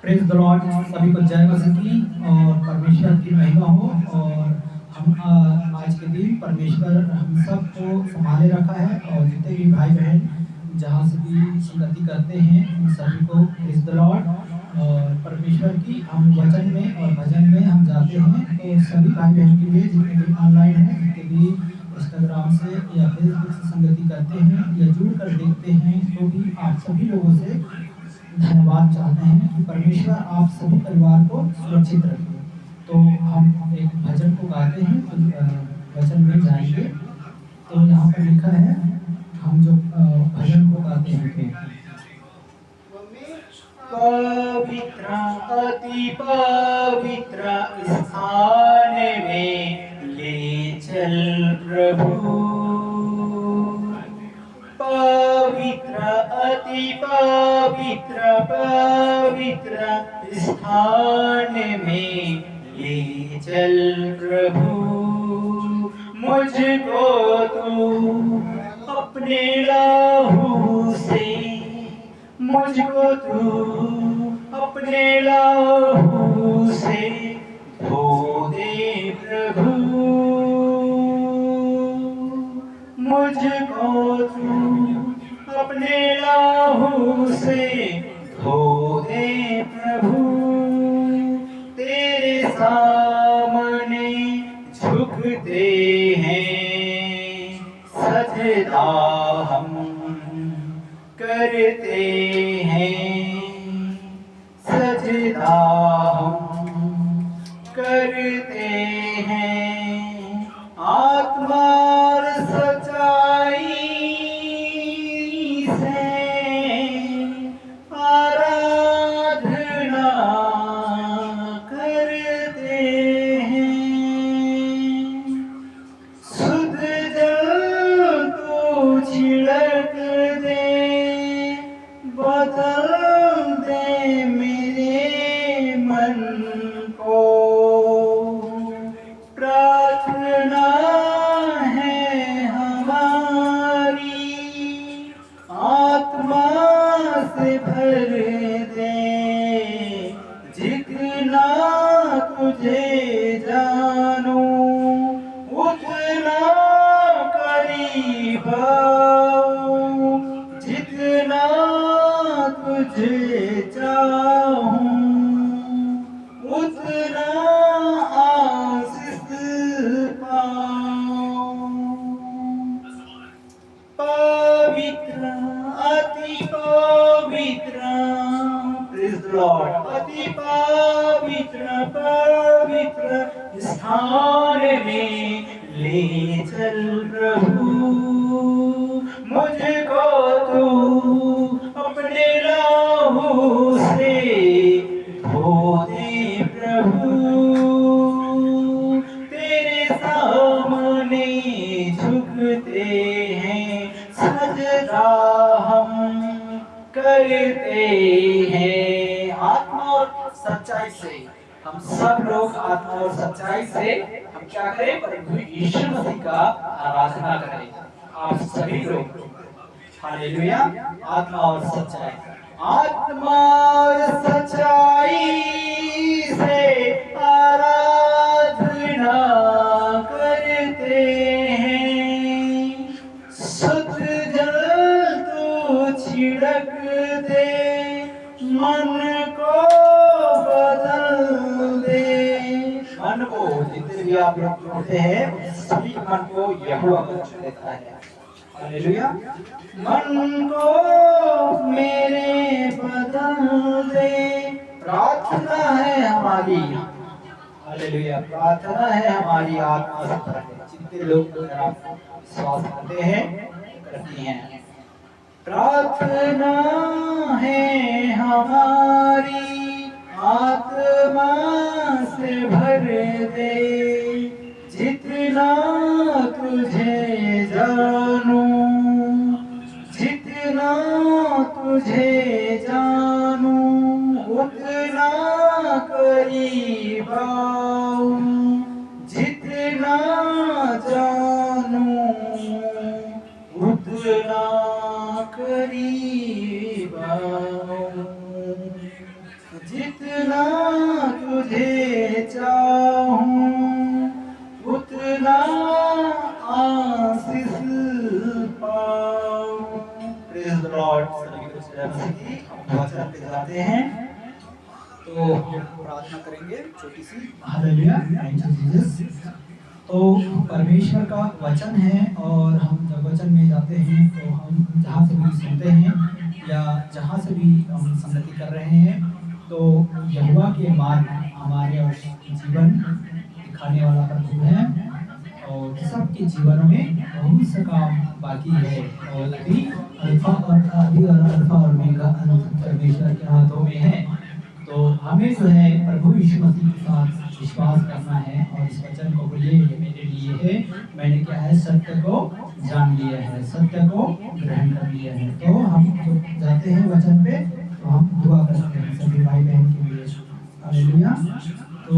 Praise the Lord. सभी को जय मसीह की और परमेश्वर की महिमा हो। और हम आज के दिन परमेश्वर हम सबको संभाले रखा है और जितने भी भाई बहन जहाँ से भी संगति करते हैं उन सभी को प्रेज़ द लॉर्ड। और परमेश्वर की हम वचन में और भजन में हम जाते हैं, तो सभी भाई बहन के लिए जितने भी ऑनलाइन हैं, जितने भी इंस्टाग्राम से या फेसबुक से संगति करते हैं या जुड़ कर देखते हैं, तो भी आप सभी लोगों से धन्यवाद चाहते हैं कि परमेश्वर आप सभी परिवार को सुरक्षित रखे। तो हम एक भजन को गाते हैं, फिर वचन में जाएंगे। तो यहाँ पर लिखा है, हम जो भजन को गाते हैं फिर पवित्र अति पवित्र स्थान में ले चल प्रभु। पवित्र अति पवित्र पवित्र स्थान में ले चल प्रभु। मुझको तू अपने लहू से, मुझको तू अपने लहू से धो दे प्रभु। मुझको तू अपने लहू से धो दे प्रभु। तेरे सामने झुकते हैं, सजदा हम करते हैं, सजदा हम करते हैं। आत्मा और सच्चाई से आराधना करते हैं। सुध जल तो छिड़क दे, बदल दे मेरे मन को। प्रार्थना है हमारी, आत्मा से भर दे। जितना तुझे जानो उतना करीब आओ, जितना तुझे चाहूं उतना आशीष पाऊं। पवित्र अति पवित्र, प्रेज़ द लॉर्ड, अति पवित्र पवित्र स्थान में ले चल प्रभु। मुझको तू अपने लहू से धो दे प्रभु। तेरे सामने झुकते हैं, सजदा हम करते हैं। आत्मा और सच्चाई से हम सब लोग आत्मा और सच्चाई से हम क्या करें? प्रभु यीशु मसीह का आराधना करें। आप सभी लोग हालेलुया। आत्मा और सच्चाई, आत्मा और सच्चाई से आराधना करते हैं। शुद्ध जल तो छिड़क दे, मन को बदल दे। मन को, जितने भी आप लोग जोड़ते हैं सभी मन को यहोवा बदल देता है। हालेलुया। मन को मेरे बदल दे, प्रार्थना है हमारी। हालेलुया। प्रार्थना है हमारी आत्मा से भर दे। जितने लोग विश्वास करते हैं, करती हैं, प्रार्थना है हमारी आत्मा से भर दे। जितना तुझे जानूं, जितना तुझे जानूं उतना करीब आऊं। जितना जानूं उतना करीब आऊं। जितना तुझे चाहूं उतना आशीष पाऊं। Praise the Lord. सभी को जय मसीह। हम वचन पे जाते हैं तो प्रार्थना करेंगे छोटी सी। Hallelujah, thank you Jesus. तो परमेश्वर का वचन है और हम जब वचन में जाते हैं तो हम जहाँ से भी सुनते हैं या जहाँ से भी हम संगति कर रहे हैं तो यहोवा के मार्ग हमारे और जीवन दिखाने वाला प्रभु है और सबके जीवनों में बहुत सा काम बाकी है और अभी अल्फा और ओमेगा परमेश्वर के हाथों में है। तो हमें जो है प्रभु यीशु मसीह के साथ विश्वास करना है और इस वचन को बोलिए ये मेरे लिए है, मैंने क्या है सत्य को जान लिया है, सत्य को ग्रहण कर लिया है। तो हम जो जाते हैं वचन पे तो हम दुआ करते हैं सभी भाई बहन के लिए। हालेलुया। तो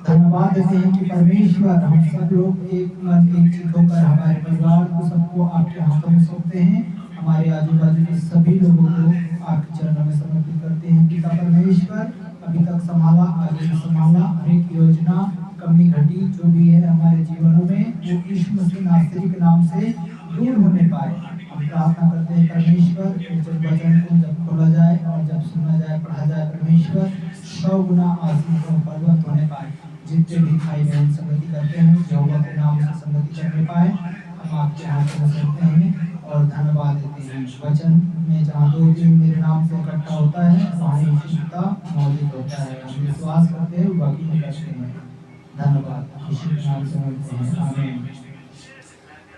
धन्यवाद देते हैं कि परमेश्वर हम सब लोग एक मन एक चित्त होकर हमारे परिवार को सबको आपके हाथों में सौंपते हैं, हमारे आजू बाजू के सभी लोगों को आपके चरणों में समर्पित करते हैं। पिता परमेश्वर अभी तक संभाला, आगे भी संभाला, हर एक योजना कमी घटी जो भी है हमारे जीवनों में वो यीशु मसीह नासरी के नाम से दूर होने पाए। हम प्रार्थना करते हैं परमेश्वर जब वचन को जब खोला जाए और जब सुना जाए पढ़ा जाए परमेश्वर 100 गुना आशीष और बलवंत होने पाए। जितने भी भाई बहन संगति करते हैं यहोवा के नाम से संगति करने पाए। हम आपके हाथ में सौंपते हैं और धन्यवाद देते हैं। वचन में जहाँ 2-3 मेरे नाम से इकट्ठा होता है वहाँ यीशु पिता मौजूद होता है। हम विश्वास करते हैं बाकी में करते हैं। धन्यवाद यीशु के नाम से मांगते हैं, आमीन।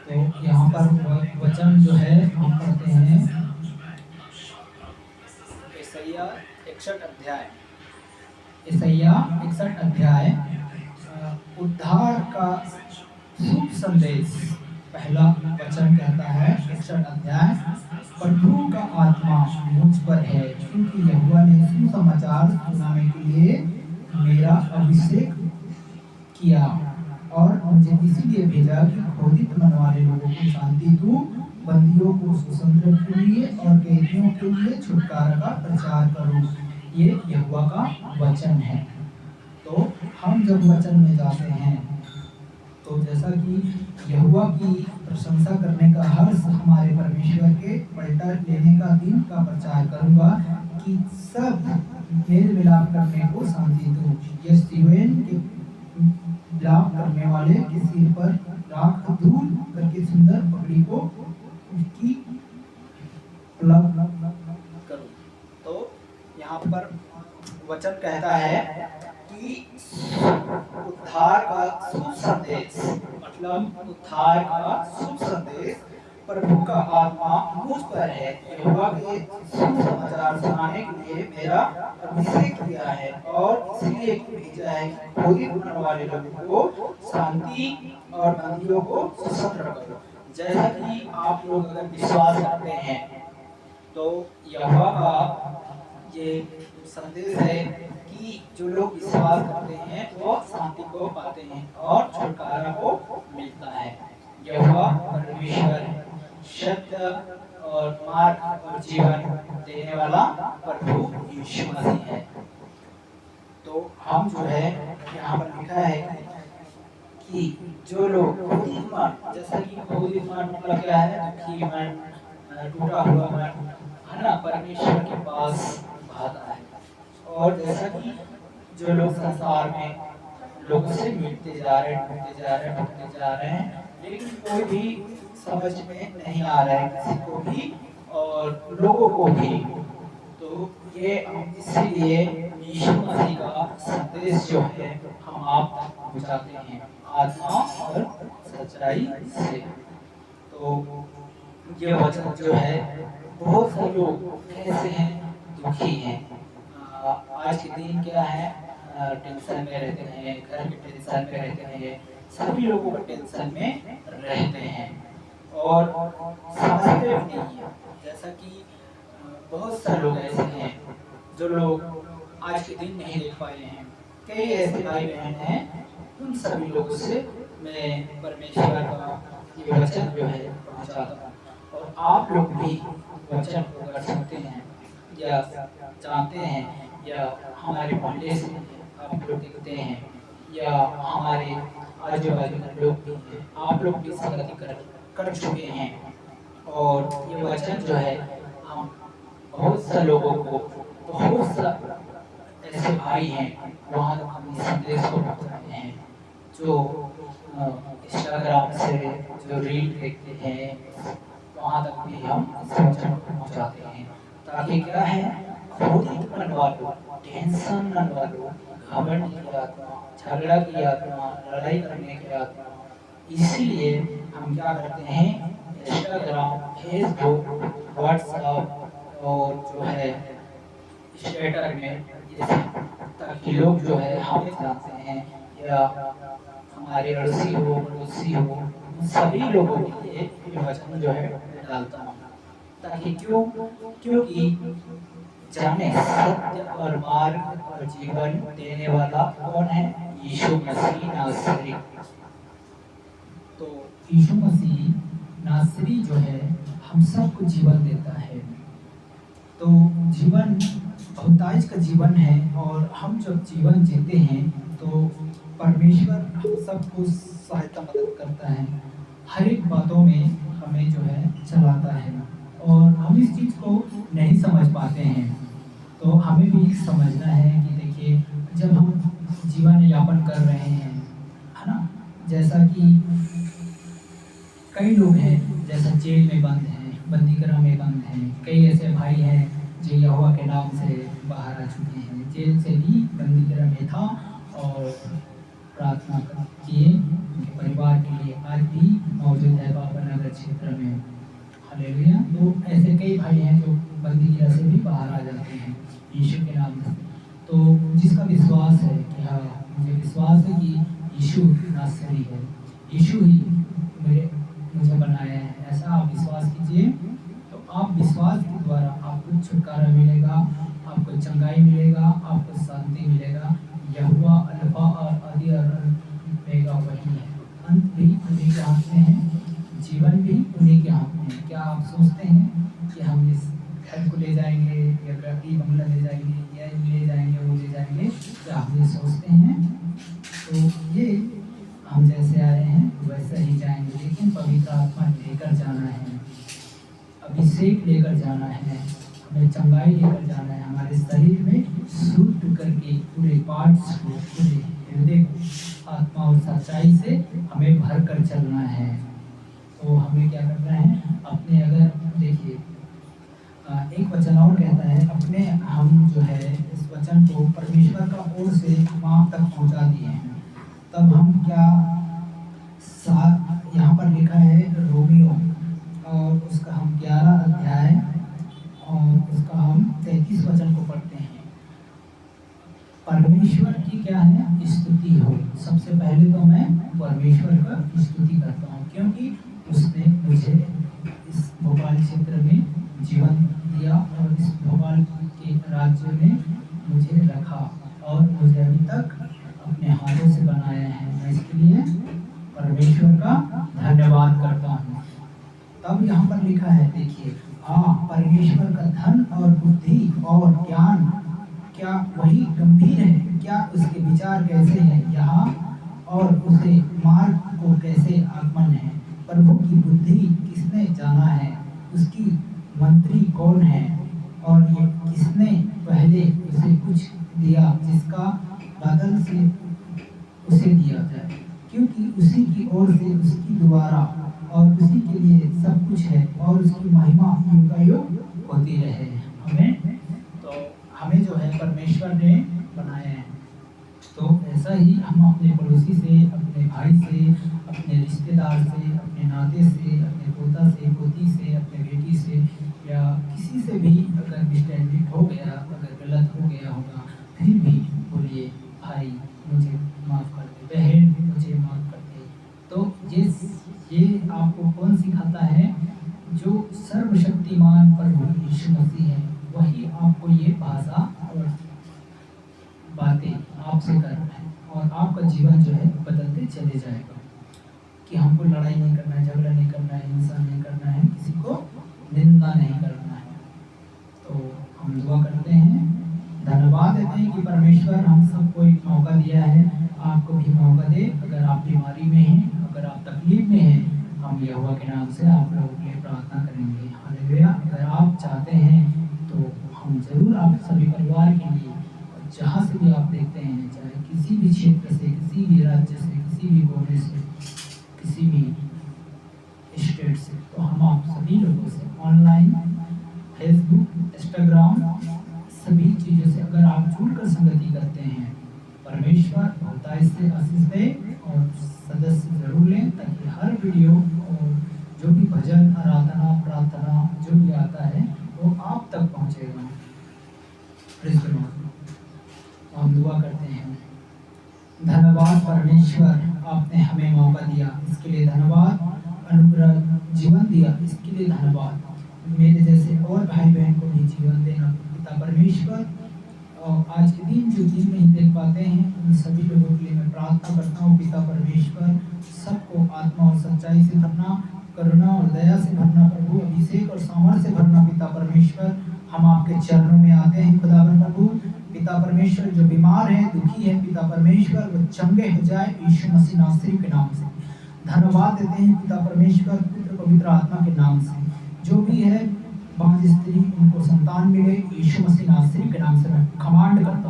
तो यहाँ पर वचन जो है हम पढ़ते हैं यशायाह 61 अध्याय उद्धार का शुभ संदेश। पहला वचन कहता है 61 अध्याय, प्रभु का आत्मा मुझ पर है क्योंकि यहोवा ने सुसमाचार सुनाने के लिए मेरा अभिषेक किया और मुझे इसीलिए भेजा कि क्रोधित मन वाले लोगों को शांति दूं, बंदियों को स्वतंत्र के लिए और कैदियों के लिए छुटकारा का प्रचार करूं। ये यहोवा का वचन है। तो हम जब वचन में जाते हैं तो जैसा कि यहोवा की प्रशंसा करने का हर्ष हमारे परमेश्वर के पलटा लेने का दिन का प्रचार करूंगा कि सब मेल मिलाप करने को शांति दूं। यस जीवन के विलाप करने वाले के सिर पर राख दूर करके सुंदर पगड़ी को उसकी करूं। तो यहाँ पर वचन कहता है कि उद्धार का शुभ संदेश, मतलब उद्धार का शुभ संदेश, प्रभु का आत्मा मुझ पर है, यहोवा के सुसमाचार सुनाने के लिए मेरा अभिषेक किया है और इसलिए भेजा है क्रोधित मन वाले लोगों को शांति और बंदियों को स्वतंत्र करो। जैसा कि आप लोग अगर विश्वास करते हैं तो यहोवा का ये संदेश है कि जो लोग विश्वास करते हैं वो शांति को पाते हैं और छुटकारा को मिलता है। यहोवा परमेश्वर सत्य और मार्ग और जीवन देने वाला प्रभु यीशु मसीह है। तो हम जो है यहाँ पर लिखा है कि जो लोग क्रोधित मन, जैसा कि क्रोधित मन मतलब क्या है, दुखी मन, टूटा हुआ मन है ना, परमेश्वर के पास भाता है। और जैसा कि जो लोग संसार में लोगों से मिलते जा रहे हैं लेकिन कोई भी समझ में नहीं आ रहा है किसी को भी और लोगों को भी। तो ये इसीलिए यीशु मसीह का संदेश जो है हम आप तक पहुंचाते हैं आत्मा और सच्चाई से। तो ये वचन जो है बहुत से लोग ऐसे हैं दुखी हैं। आज के दिन क्या है, टेंशन में रहते हैं, घर के टेंशन में रहते हैं, सभी लोगों का टेंशन में रहते हैं और समझते भी नहीं है। जैसा कि बहुत सारे लोग ऐसे हैं जो लोग आज के दिन नहीं देख पाए हैं। कई ऐसे भाई बहन हैं, उन सभी लोगों से मैं परमेश्वर का ये वचन जो है पहुंचाता हूँ। और आप लोग भी वचन को अगर सुनते हैं या जानते हैं या हमारे मोहल्ले से आप लोग देखते हैं, या हमारे आजू-बाजू के लोग भी हैं, आप लोग भी संगति कर चुके हैं। और ये वचन जो है हम बहुत सा लोगों को, बहुत सा ऐसे भाई हैं, वहाँ तक हम इस संदेश को पहुँचाते हैं, जो इंस्टाग्राम से जो रील देखते हैं, वहाँ तक भी हम इस वचन को पहुँचाते हैं। ताकि क्या है, क्रोधित मन वालों, टेंशन मन वालों, घमंड की आत्मा, झगड़ा की आत्मा, लड़ाई करने की आत्मा, इसीलिए हम क्या करते हैं, इंस्टाग्राम, फेसबुक, व्हाट्सएप और जो है स्टेटस में ये सब, ताकि लोग जो है हमें जानते हैं, या हमारे अड़ोसी हो, पड़ोसी हो, उन सभी लोगों के लिए ये वचन जो है मैं डालता हूँ। ताकि क्योंकि जाने सत्य और मार्ग और जीवन देने वाला कौन है? यीशु मसीह नासरी। तो यीशु मसीह नासरी जो है हम सबको जीवन देता है। तो जीवन बहुतायज का जीवन है, और हम जब जीवन जीते हैं तो परमेश्वर हम सबको सहायता मदद करता है, हर एक बातों में हमें जो है चलाता है। और हम इस चीज़ को नहीं समझ पाते हैं, तो हमें भी समझना है कि देखिए, जब हम जीवन यापन कर रहे हैं, है ना, जैसा कि कई लोग हैं जैसा जेल में बंद हैं, बंदीगृह में बंद हैं, कई ऐसे भाई हैं जो यहोवा के नाम से बाहर आ चुके हैं, जेल से भी बंदीगृह में था और प्रार्थना किए उनके परिवार के लिए, आज भी मौजूद है बाबा क्षेत्र में। हालेलुया। तो ऐसे कई भाई हैं जो बंदीगृह से भी बाहर आ जाते हैं यीशु के नाम से। तो जिसका विश्वास है कि हाँ, मुझे विश्वास है कि यीशु नासरी है, यीशु ही मुझे बनाया है, ऐसा आप विश्वास कीजिए, तो आप विश्वास के द्वारा आपको छुटकारा मिलेगा, आपको चंगाई मिलेगा, आपको शांति मिलेगा। यहोवा अल्फा और आदि और ओमेगा वही है, अंत भी उन्हीं के हाथ में है, जीवन भी उन्हीं के हाथ में है। क्या आप सोचते हैं कि हम इस घर को ले जाएंगे, या गाड़ी बंगला ले जाएंगे, या ले जाएंगे, वो ले जाएंगे? क्या आप ये सोचते हैं? तो ये हम जैसे आए हैं वैसा ही जाएंगे, लेकिन पवित्र आत्मा लेकर जाना है, अभिषेक लेकर जाना है, हमें चंगाई लेकर जाना है, हमारे शरीर में शुद्ध करके पूरे पार्ट्स को, पूरे हृदय को आत्मा और सच्चाई से हमें भर कर चलना है। तो हमें क्या करना है, अपने, अगर देखिए एक वचन और कहता है, अपने हम जो है इस वचन को परमेश्वर का ओर से वहाँ तक पहुँचा दिए हैं, तब हम क्या, यहाँ पर लिखा है रोमियो, और उसका हम 11 अध्याय और उसका हम 33 वचन को पढ़ते हैं। परमेश्वर की क्या है, स्तुति हो। सबसे पहले तो मैं परमेश्वर का स्तुति करता हूँ, क्योंकि उसने मुझे इस भोपाल क्षेत्र में जीवन दिया, और इस भोपाल के राज्य में मुझे रखा, और मुझे अभी तक अपने हाथों से बनाया है। मैं इसके लिए परमेश्वर का धन्यवाद करता हूँ। तब यहाँ पर लिखा है, देखिए, परमेश्वर का धन और बुद्धि और ज्ञान क्या वही गंभीर है? क्या उसके विचार कैसे हैं यहाँ, और उसे मार्ग को कैसे आगमन है? प्रभु की बुद्धि किसने जाना है? उसकी मंत्री कौन है? और ये किसने पहले उसे कुछ दिया जिसका बदल से उसे दिया जाए? क्योंकि उसी की ओर से, उसकी द्वारा और उसी के लिए सब कुछ है, और उसकी महिमा युगायुग होती रहे। हमें तो हमें जो है परमेश्वर ने बनाया है, तो ऐसा ही हम अपने पड़ोसी से, अपने भाई से, अपने रिश्तेदार से, अपने नाते से, अपने पोता से, पोती से, अपने बेटी से, या किसी से भी अगर मिसटेंडेड हो गया, अगर गलत हो गया होगा, फिर भी बोलिए, भाई मुझे माफ़ कर दे, बहन मुझे माफ़ कर दे। तो ये आपको कौन सिखाता है? जो सर्वशक्तिमान प्रभु यीशु मसीह है, वही आपको ये भाषा और बातें आपसे करना है, और आपका जीवन जो है बदलते चले जाएगा। कि हमको लड़ाई नहीं करना है, झगड़ा नहीं करना है, हिंसा नहीं करना है, किसी को निंदा नहीं करना है। तो हम दुआ करते हैं। धन्यवाद परमेश्वर हम सबको एक मौका दिया है, आपको भी मौका दे। अगर आप बीमारी में हैं, अगर आप तकलीफ में हैं, हम यहोवा के नाम से आप लोगों के लिए प्रार्थना करेंगे। हालेलुया। अगर आप चाहते हैं तो हम ज़रूर आप सभी परिवार के लिए, जहाँ से भी आप देखते हैं, चाहे किसी भी क्षेत्र से, किसी भी राज्य से, किसी भी कोने से, किसी भी स्टेट से, तो हम आप सभी लोगों से ऑनलाइन फेसबुक, इंस्टाग्राम, सभी चीज़ों से अगर आप जुड़कर संगति करते हैं, परमेश्वर बहुतायत से आशीष दे। और सदस्य जरूर लें ताकि हर वीडियो और जो भी भजन, आराधना, प्रार्थना जो भी आता है वो आप तक पहुंचेगा। Praise the Lord. हम दुआ करते हैं। धन्यवाद परमेश्वर, आपने हमें मौका दिया, इसके लिए धन्यवाद। अनुग्रह जीवन दिया, इसके लिए धन्यवाद। मेरे जैसे और भाई बहन को भी जीवन देना पिता परमेश्वर। और आज के दिन जो दिन नहीं देख पाते हैं, उन सभी लोगों के लिए मैं प्रार्थना करता हूँ पिता परमेश्वर, सबको आत्मा और सच्चाई से भरना, करुणा और दया से भरना प्रभु, अभिषेक और सामर्थ्य से भरना पिता परमेश्वर। हम आपके चरणों में आते हैं खुदावन प्रभु। पिता परमेश्वर जो बीमार है, दुखी है पिता परमेश्वर, वो चंगे हो जाए यीशु मसीह नासरी के नाम से। धन्यवाद देते हैं पिता परमेश्वर, पुत्र पवित्र आत्मा के नाम से। जो भी है बांझ स्त्री, उनको संतान मिले यीशु मसीह नासरी के नाम से। मैं कमांड करता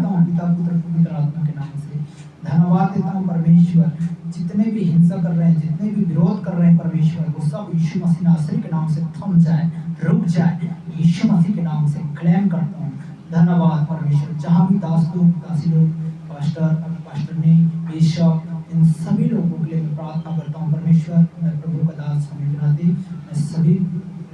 हूँ पिता पुत्र पवित्र आत्मा के नाम से। धन्यवाद देता हूँ परमेश्वर, जितने भी हिंसा कर रहे हैं, जितने भी विरोध कर रहे हैं परमेश्वर, वो सब यीशु मसीह नासरी के नाम से थम जाए, रुक जाए, यीशु मसीह के नाम से क्लेम करता हूँ। धन्यवाद परमेश्वर। जहाँ भी दास लोग, दासी लोग, पास्टर ने, बिशप, इन सभी लोगों के लिए मैं प्रार्थना करता हूँ परमेश्वर। मैं प्रभु का दास होने के नाते मैं सभी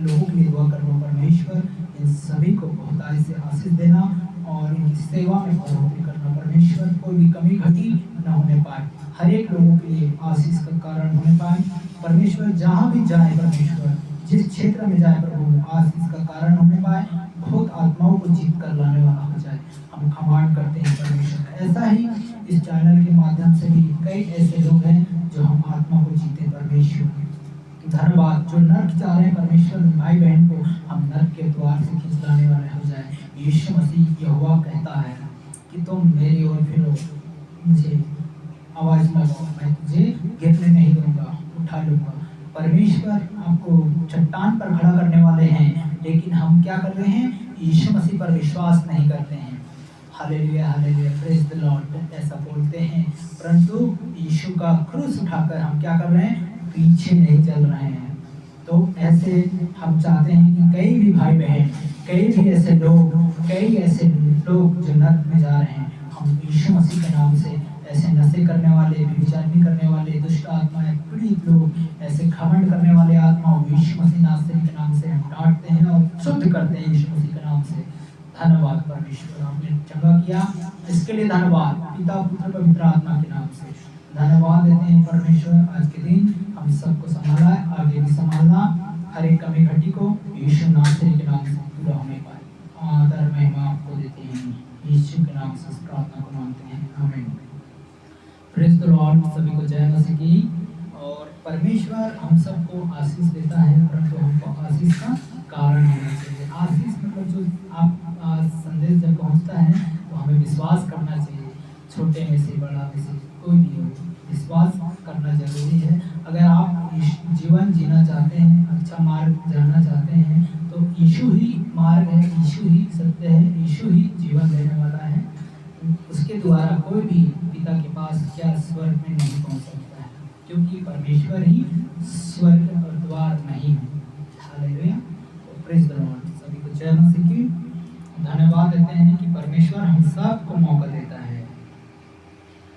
लोगों के लिए दुआ कर रहा हूँ परमेश्वर। इन सभी को बहुतायत से आशीष देना और इनकी सेवा में बढ़ोतरी करना परमेश्वर। कोई भी कमी घटी न होने पाए, हर एक लोगों के लिए आशीष का कारण होने पाए परमेश्वर। जहाँ भी जाए परमेश्वर, जिस क्षेत्र में जाए प्रभु, आशीष का कारण होने पाए, बहुत आत्माओं को जीत कर लाने वाला हो जाए। हम कमांड करते हैं परमेश्वर। ऐसा ही इस चैनल के माध्यम से भी कई ऐसे लोग हैं जो हम आत्मा को जीते परमेश्वर। धन्यवाद। जो नर्क चाह रहे हैं परमेश्वर, भाई बहन को हम नर्क के द्वार से खींच लाने वाले हो जाए। यीशु मसीह यहोवा कहता है कि तुम मेरी ओर फिरो, मुझे आवाज लगाओ, मैं तुझे गिरने नहीं दूंगा, उठा लूंगा। परमेश्वर आपको चट्टान पर खड़ा करने वाले हैं, लेकिन हम क्या कर रहे हैं? यीशु मसीह पर विश्वास नहीं करते हैं। Hallelujah, hallelujah, praise the Lord, ऐसा बोलते हैं, परंतु यीशु का क्रूस उठाकर हम क्या कर रहे हैं? पीछे नहीं चल रहे हैं। तो ऐसे हम चाहते हैं कि कई भी भाई बहन, कई भी ऐसे लोग जो नर्क में जा रहे हैं, हम यीशु मसीह के नाम से ऐसे नशे करने वाले, व्यभिचारिणी करने वाले, दुष्ट आत्माएं, पीड़ित लोग, ऐसे घमंड करने वाले आत्माओं, यीशु मसीह नासरी के नाम से हम डांटते हैं और शुद्ध करते हैं यीशु मसीह के नाम से। धन्यवाद परमेश्वर, आपने चंगा किया, इसके लिए धन्यवाद। पिता पुत्र पवित्र आत्मा के नाम से धन्यवाद देते हैं परमेश्वर। आज के दिन हम सबको संभाला है, आगे भी संभालना, हर एक कमी घटी को यीशु नासरी के नाम से पूरा होने पाए। आदर महिमा आपको देते हैं, यीशु के नाम से प्रार्थना को मांगते हैं, आमीन। Praise the Lord. सभी को जय मसीह की। और परमेश्वर हम सबको आशीष देता है, परंतु हमको आशीष का कारण होना चाहिए। आशीष मतलब जो आप संदेश जब पहुंचता है तो हमें विश्वास करना चाहिए, छोटे में से बड़ा में से कोई भी हो, विश्वास करना जरूरी है। अगर आप जीवन जीना चाहते हैं, अच्छा मार्ग जाना चाहते हैं, तो यीशु ही मार्ग है, यीशु ही सत्य है, यीशु ही जीवन देने वाला है। उसके द्वारा कोई भी पिता के पास क्या स्वर्ग में नहीं पहुंच सकता है, क्योंकि परमेश्वर ही स्वर्ग और द्वार नहीं है। Hallelujah, praise the Lord. सभी को जय मसीह की। धन्यवाद देते हैं कि परमेश्वर हम सबको मौका दे